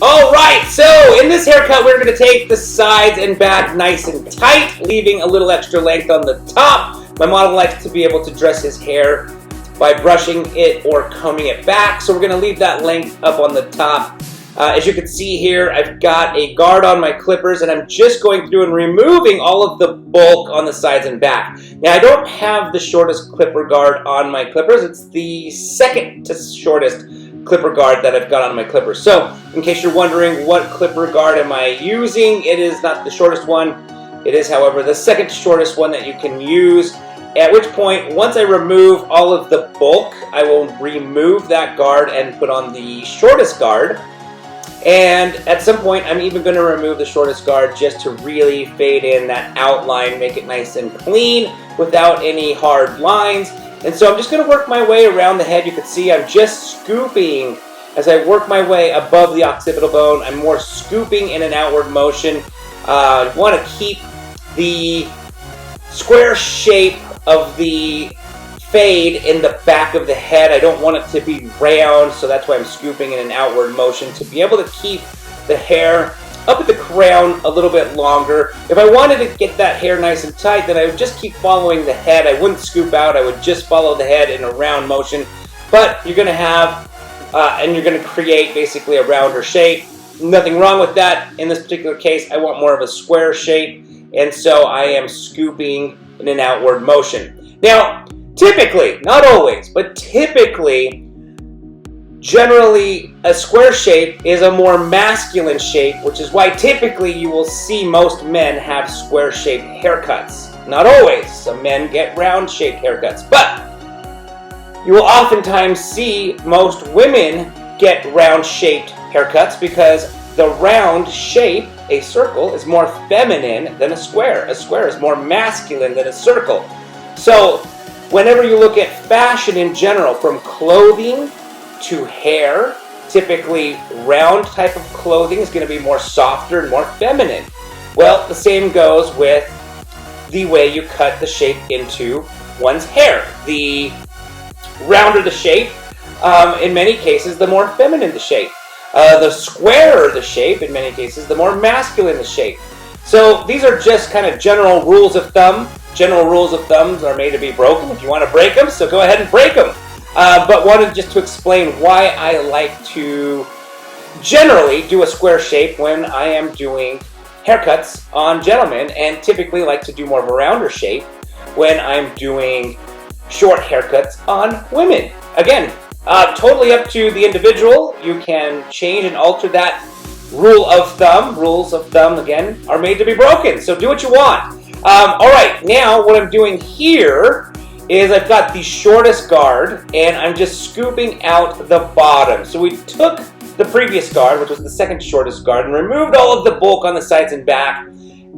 Alright, so in this haircut we're going to take the sides and back nice and tight, leaving a little extra length on the top. My model likes to be able to dress his hair by brushing it or combing it back, so we're going to leave that length up on the top. As you can see here, I've got a guard on my clippers, and I'm just going through and removing all of the bulk on the sides and back. Now, I don't have the shortest clipper guard on my clippers. It's the second to shortest clipper guard that I've got on my clippers. So, in case you're wondering what clipper guard am I using, it is not the shortest one. It is, however, the second shortest one that you can use. At which point, once I remove all of the bulk, I will remove that guard and put on the shortest guard. And at some point, I'm even going to remove the shortest guard just to really fade in that outline, make it nice and clean without any hard lines. And so I'm just going to work my way around the head. You can see I'm just scooping as I work my way above the occipital bone. I'm more scooping in an outward motion. I want to keep the square shape of the fade in the back of the head. I don't want it to be round, so that's why I'm scooping in an outward motion to be able to keep the hair up at the crown a little bit longer. If I wanted to get that hair nice and tight, then I would just keep following the head. I wouldn't scoop out. I would just follow the head in a round motion. But you're going to have, and you're going to create basically a rounder shape. Nothing wrong with that. In this particular case, I want more of a square shape, and so I am scooping in an outward motion. Now, typically, not always, but typically, generally, a square shape is a more masculine shape, which is why typically you will see most men have square-shaped haircuts. Not always. Some men get round-shaped haircuts, but you will oftentimes see most women get round-shaped haircuts because the round shape, a circle, is more feminine than a square. A square is more masculine than a circle. So, whenever you look at fashion in general, from clothing to hair, typically round type of clothing is going to be more softer and more feminine. Well, the same goes with the way you cut the shape into one's hair. The rounder the shape, in many cases, the more feminine the shape. The squarer the shape, in many cases, the more masculine the shape. So these are just kind of general rules of thumb. General rules of thumbs are made to be broken if you want to break them, so go ahead and break them. But wanted just to explain why I like to generally do a square shape when I am doing haircuts on gentlemen, and typically like to do more of a rounder shape when I'm doing short haircuts on women. Again, totally up to the individual. You can change and alter that rule of thumb. Rules of thumb, again, are made to be broken, so do what you want. Alright, now what I'm doing here is I've got the shortest guard, and I'm just scooping out the bottom. So we took the previous guard, which was the second shortest guard, and removed all of the bulk on the sides and back.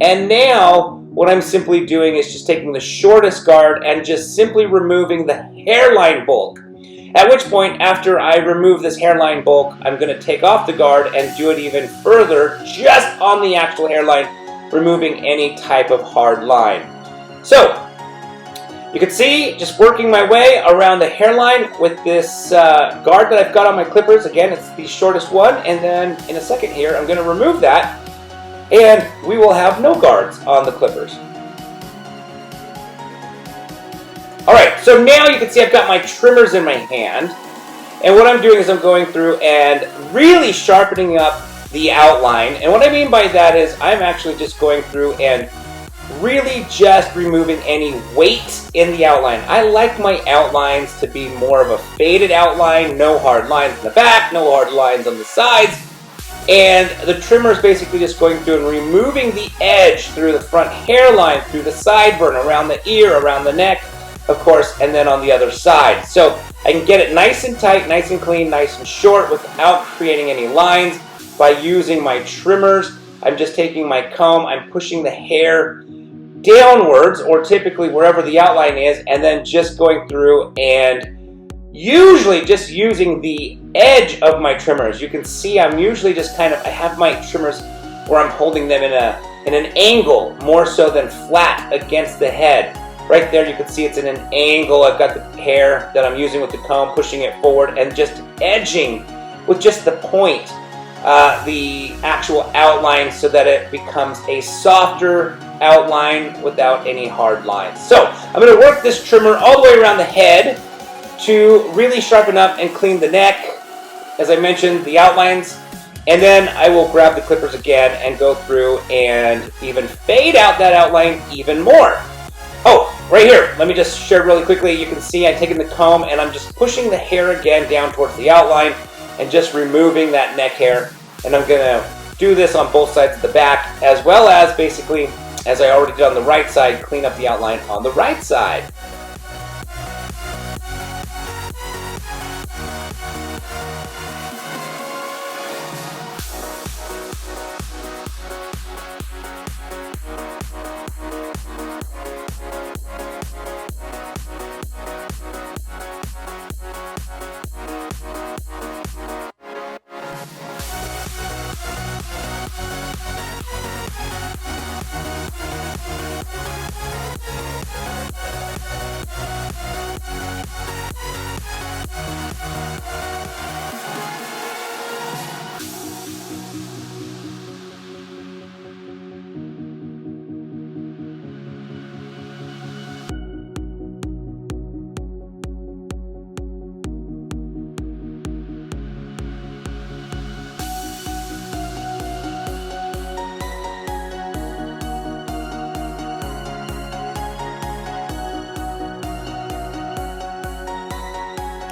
And now what I'm simply doing is just taking the shortest guard and just simply removing the hairline bulk. At which point, after I remove this hairline bulk, I'm going to take off the guard and do it even further, just on the actual hairline, removing any type of hard line. So, you can see, just working my way around the hairline with this guard that I've got on my clippers. Again, it's the shortest one, and then in a second here, I'm going to remove that, and we will have no guards on the clippers. Alright, so now you can see I've got my trimmers in my hand, and what I'm doing is I'm going through and really sharpening up the outline. And what I mean by that is I'm actually just going through and really just removing any weight in the outline. I like my outlines to be more of a faded outline, no hard lines in the back, no hard lines on the sides. And the trimmer is basically just going through and removing the edge through the front hairline, through the sideburn, around the ear, around the neck, of course, and then on the other side. So I can get it nice and tight, nice and clean, nice and short without creating any lines by using my trimmers. I'm just taking my comb, I'm pushing the hair downwards, or typically wherever the outline is, and then just going through and usually just using the edge of my trimmers. You can see I'm usually just kind of, I have my trimmers where I'm holding them in an angle more so than flat against the head. Right there you can see it's in an angle. I've got the hair that I'm using with the comb, pushing it forward and just edging with just the point the actual outline so that it becomes a softer outline without any hard lines. So I'm going to work this trimmer all the way around the head to really sharpen up and clean the neck, as I mentioned, the outlines, and then I will grab the clippers again and go through and even fade out that outline even more. Oh, right here, let me just share really quickly. You can see I'm taking the comb and I'm just pushing the hair again down towards the outline and just removing that neck hair. And I'm going to do this on both sides of the back, as well as basically, as I already did on the right side, clean up the outline on the right side.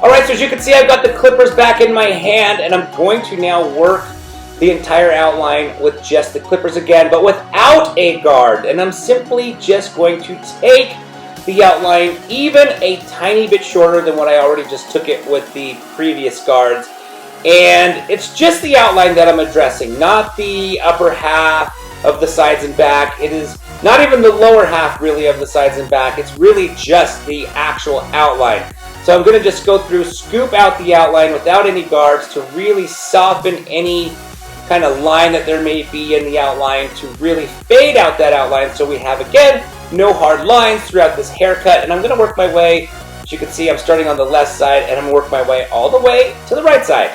Alright, so as you can see, I've got the clippers back in my hand, and I'm going to now work the entire outline with just the clippers again, but without a guard. And I'm simply just going to take the outline even a tiny bit shorter than what I already just took it with the previous guards. And it's just the outline that I'm addressing, not the upper half of the sides and back. It is not even the lower half, really, of the sides and back. It's really just the actual outline. So I'm going to just go through, scoop out the outline without any guards to really soften any kind of line that there may be in the outline, to really fade out that outline so we have, again, no hard lines throughout this haircut. And I'm going to work my way, as you can see, I'm starting on the left side, and I'm going to work my way all the way to the right side.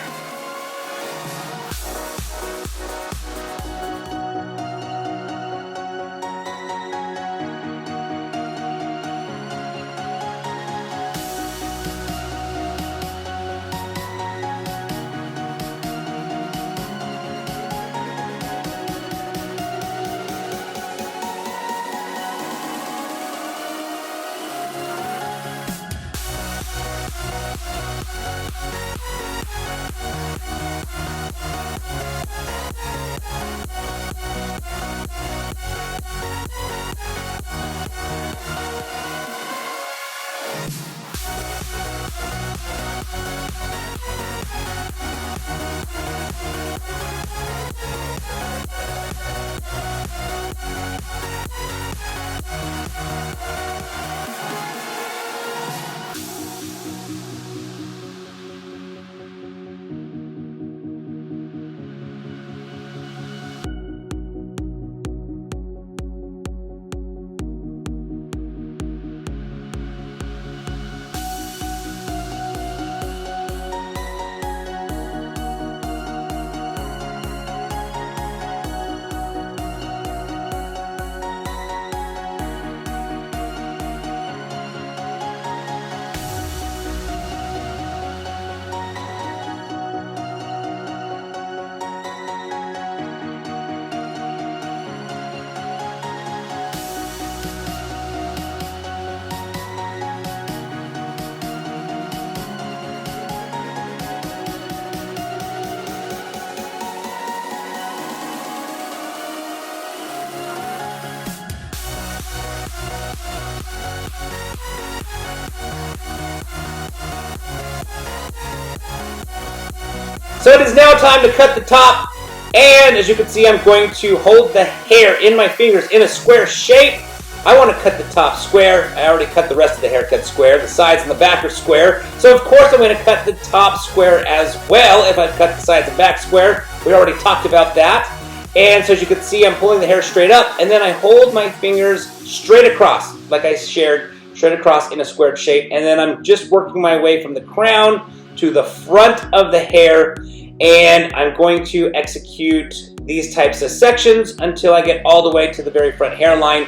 So it is now time to cut the top, and as you can see, I'm going to hold the hair in my fingers in a square shape. I want to cut the top square. I already cut the rest of the haircut square. The sides and the back are square. So of course I'm going to cut the top square as well if I cut the sides and back square. We already talked about that. And so as you can see, I'm pulling the hair straight up, and then I hold my fingers straight across, like I shared, straight across in a squared shape. And then I'm just working my way from the crown to the front of the hair. And I'm going to execute these types of sections until I get all the way to the very front hairline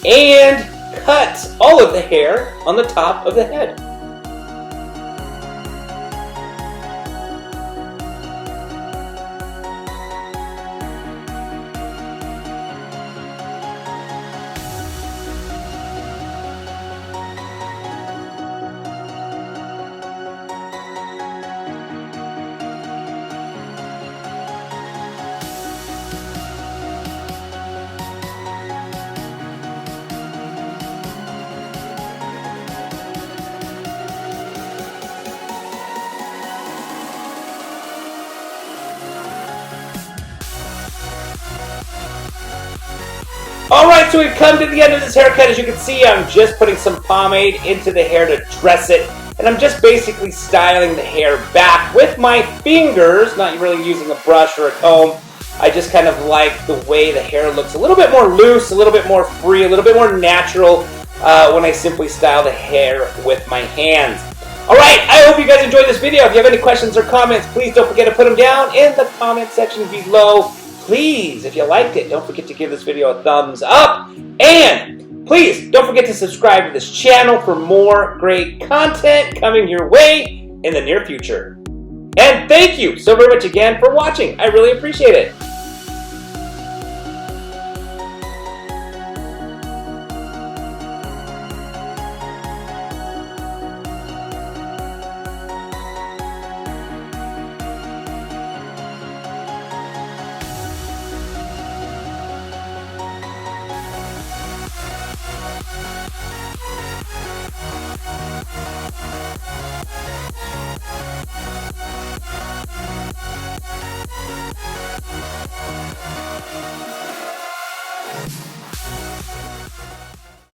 and cut all of the hair on the top of the head. Alright, so we've come to the end of this haircut. As you can see, I'm just putting some pomade into the hair to dress it. And I'm just basically styling the hair back with my fingers, not really using a brush or a comb. I just kind of like the way the hair looks a little bit more loose, a little bit more free, a little bit more natural when I simply style the hair with my hands. Alright, I hope you guys enjoyed this video. If you have any questions or comments, please don't forget to put them down in the comment section below. Please, if you liked it, don't forget to give this video a thumbs up. And please, don't forget to subscribe to this channel for more great content coming your way in the near future. And thank you so very much again for watching. I really appreciate it.